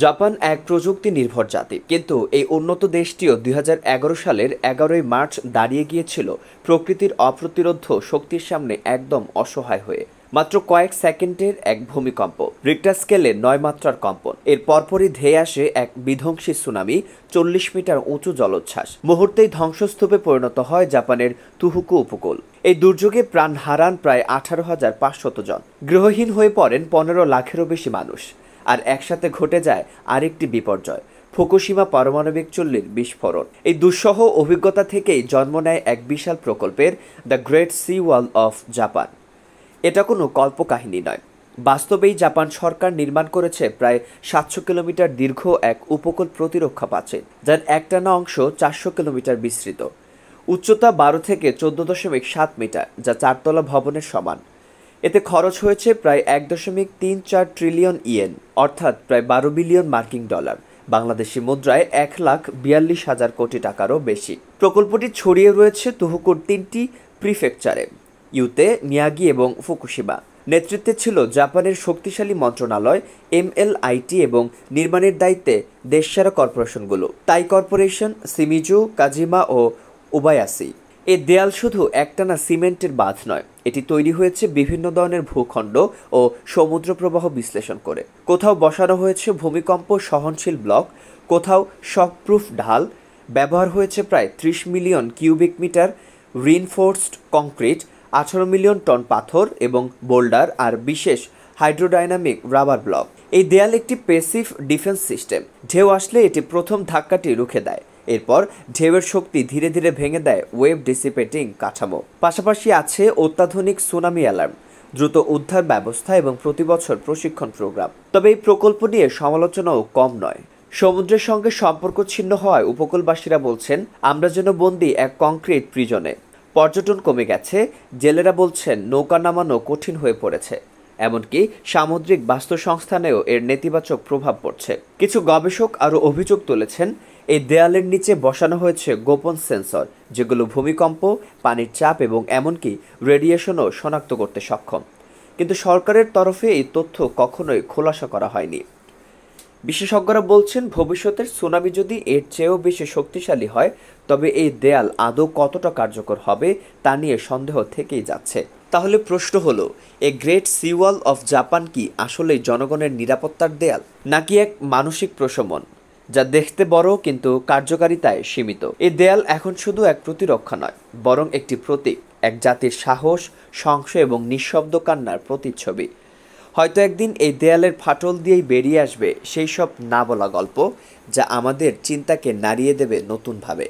Japan এক প্রযুক্তি নির্ভর জাতি, কিন্তু এই উন্নত দেশটিও ২০১১ সালের ১১ই মার্চ দাঁড়িয়ে গিয়েছিল প্রকৃতির অপ্রতিরোধ্য শক্তির সামনে একদম অসহায় হয়ে। মাত্র কয়েক সেকেন্ডের এক ভূমিকম্প, রিক্টার স্কেলে ৯ মাত্রার কম্পন, এর পরপরই ধেয়ে আসে এক বিধ্বংসী সুনামি, ৪০ মিটার উঁচু জলোচ্ছ্বাস। মুহূর্তেই ধ্বংসস্তূপে পরিণত হয় জাপানের তুহুকু উপকূল। এই দুর্যোগে প্রাণ হারান প্রায় ১৮,৫০০ জন, গৃহহীন হয়ে পড়েন ১৫ লাখেরও বেশি মানুষ। আর একসাথে ঘটে যায় আরেকটি বিপর্যয়, ফুকুশিমা পারমাণবিক চুল্লির বিস্ফোরণ। এই দুঃসহ অভিজ্ঞতা থেকেই জন্ম নেয় এক বিশাল প্রকল্পের, the Great Sea Wall of Japan. এটা কোনো কল্পকাহিনী নয়, বাস্তবেই জাপান সরকার নির্মাণ করেছে প্রায় ৭০০ কিলোমিটার দীর্ঘ এক উপকূল প্রতিরক্ষা প্রাচীর, যার একটানা অংশ ৪০০ কিলোমিটার বিস্তৃত। উচ্চতা ১২ থেকে ১৪.৭ মিটার, যা ৪ তলা ভবনের সমান। এতে খরচ হয়েছে প্রায় ১.৩৪ ট্রিলিয়ন ইয়েন, অর্থাৎ প্রায় ১২ বিলিয়ন মার্কিন ডলার, বাংলাদেশি মুদ্রায় ১,৪২,০০০ কোটি টাকারও বেশি। প্রকল্পটি ছড়িয়ে রয়েছে তুহুকুর ৩টি প্রিফেকচারে, ইউতে, মিয়াগি এবং ফুকুশিমা। নেতৃত্বে ছিল জাপানের শক্তিশালী মন্ত্রণালয় MLIT এবং নির্মাণের দায়িত্বে দেশসেরা কর্পোরেশনগুলো, তাই কর্পোরেশন, সিমিজু, কাজিমা ও ওবায়াসি। এই দেয়াল শুধু একটানা সিমেন্টের বাঁধ নয়, এটি তৈরি হয়েছে বিভিন্ন ধরনের ভূখণ্ড ও সমুদ্র প্রবাহ বিশ্লেষণ করে। কোথাও বসানো হয়েছে ভূমিকম্প সহনশীল ব্লক, কোথাও শকপ্রুফ ঢাল। ব্যবহার হয়েছে প্রায় ৩০ million cubic metre reinforced concrete, ১৮ million ton পাথর এবং বোল্ডার, আর বিশেষ হাইড্রোডাইনামিক রাবার ব্লক। এই দেয়াল একটি প্যাসিভ ডিফেন্স সিস্টেম, ঢেউ আসলে এটি প্রথম ধাক্কাটি রুখে দেয়। এরপর ঢেউয়ের শক্তি ধীরে ধীরে ভেঙে দেয় ওয়েভ ডিসিপেটিং কাঠামো। পাশাপাশি আছে অত্যাধুনিক সুনামি অ্যালার্ম, দ্রুত উদ্ধার ব্যবস্থা এবং প্রতি বছর প্রশিক্ষণ প্রোগ্রাম। তবে এই প্রকল্প নিয়ে সমালোচনাও কম নয়। সমুদ্রের সঙ্গে সম্পর্ক ছিন্ন হওয়ায় উপকূলবাসীরা বলছেন, আমরা যেন বন্দী এক কংক্রিট প্রিজনে। পর্যটন কমে গেছে, জেলেরা বলছেন নৌকা নামানো কঠিন হয়ে পড়েছে। এমনকি সামুদ্রিক বাস্তুসংস্থানেও এর নেতিবাচক প্রভাব পড়ছে। কিছু গবেষক আরও অভিযোগ তুলেছেন, এই দেয়ালের নিচে বসানো হয়েছে গোপন সেন্সর, যেগুলো ভূমিকম্প, পানির চাপ এবং এমনকি রেডিয়েশনও শনাক্ত করতে সক্ষম। কিন্তু সরকারের তরফে এই তথ্য কখনোই খোলাসা করা হয়নি। বিশেষজ্ঞরা বলছেন, ভবিষ্যতের সুনামি যদি এর চেয়েও বেশি শক্তিশালী হয়, তবে এই দেয়াল আদৌ কতটা কার্যকর হবে তা নিয়ে সন্দেহ থেকেই যাচ্ছে। তাহলে প্রশ্ন হলো, a Great Sea Wall of Japan কি আসলেই জনগণের নিরাপত্তার দেয়াল, নাকি এক মানসিক প্রশমন যা দেখতে বড় কিন্তু কার্যকারিতায় সীমিত? এই দেয়াল এখন শুধু এক প্রতিরক্ষা নয়, বরং একটি প্রতীক, এক জাতির সাহস, সংশয় এবং নিঃশব্দ কান্নার প্রতিচ্ছবি। হয়তো একদিন এই দেয়ালের ফাটল দিয়েই বেরিয়ে আসবে সেই সব না বলা গল্প, যা আমাদের চিন্তাকে নাড়িয়ে দেবে নতুনভাবে।